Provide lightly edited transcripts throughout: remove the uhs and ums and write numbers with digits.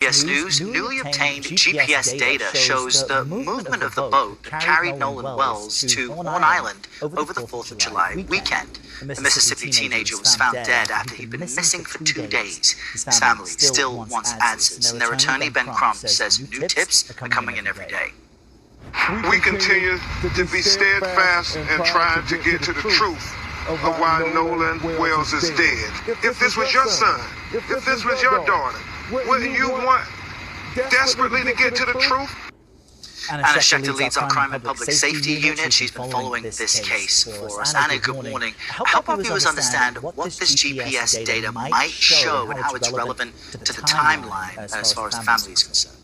CBS News, newly obtained GPS data shows the movement of the boat that carried Nolan Wells to Horn Island over the 4th of July weekend. The Mississippi teenager was found dead after he'd been missing for 2 days. His family still wants answers, and their attorney, Ben Crump, says new tips are coming in every day. We continue to be steadfast and trying to get to the truth of why Nolan Wells is dead. If this was your son, if this was your daughter, wouldn't you want desperately to get to the truth? Anna Schechter leads our Crime and Public Safety Unit. She's been following this case for us. Anna, good morning. Help our viewers understand what this GPS data might show and how it's relevant to the timeline as far as the family is concerned.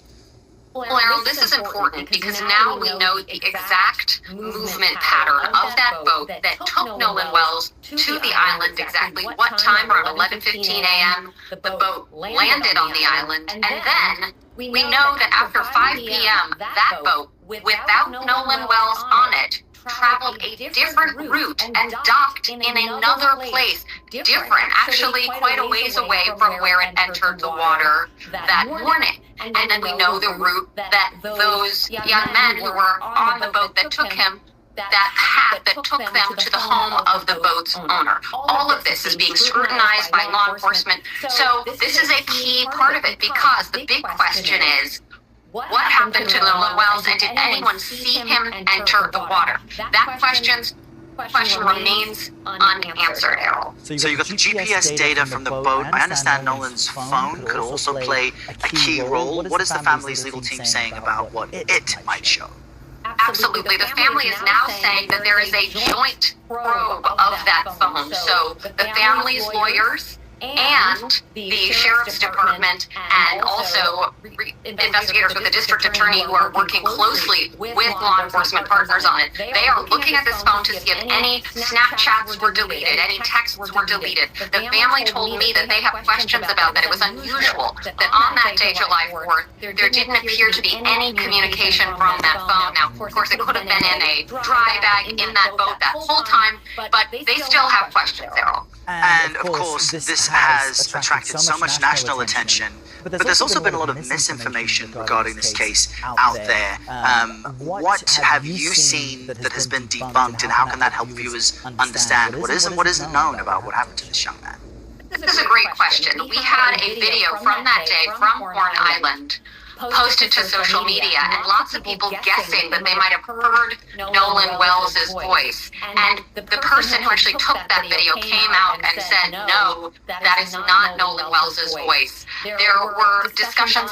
Well, Errol, this is important because now we know the exact movement pattern of that boat that took Nolan Wells to the island, exactly what time, around 11:15 a.m. the boat landed on the island, and then we know that after 5 p.m. that boat, without Nolan Wells on it, traveled a different route and docked in another place, different, actually quite a ways away from where it entered the water that morning. And then we know the route that those young men who were on the boat that took him, that path that took them to the home of the boat's owner. All of this is being scrutinized by law enforcement. So this is a key part of it because the big question is, what happened to Nolan Wells, and did anyone see him enter the water? That question remains unanswered, Errol. So you've got the GPS data from the boat. I understand Nolan's phone could also play a key role. What is the family's legal team saying about what it might show? Absolutely. The family is now saying that there is a joint probe of that phone. So the family's lawyers and the sheriff's department and also investigators with the district attorney who are working closely with law enforcement partners on it. They are looking at this phone to see if any Snapchats were deleted, any texts were deleted. The family told me that they have questions about that. It was unusual that on that day, July 4th, there didn't appear to be any communication from that phone. Now, of course, it could have been in a dry bag in that boat that whole time, but they still have questions, Errol. And of course, this has attracted so much national attention, but there's also been a lot of misinformation regarding this case out there. What have you seen that has been debunked, and how can that help viewers understand what is and what isn't known about what happened to this young man? This is a great question. We had a video from that day from Horn Island posted to social media, and lots of people guessing that they might have heard Nolan Wells' voice. And the person who actually took that video came out and said, no, that is not Nolan Wells' voice. There were discussions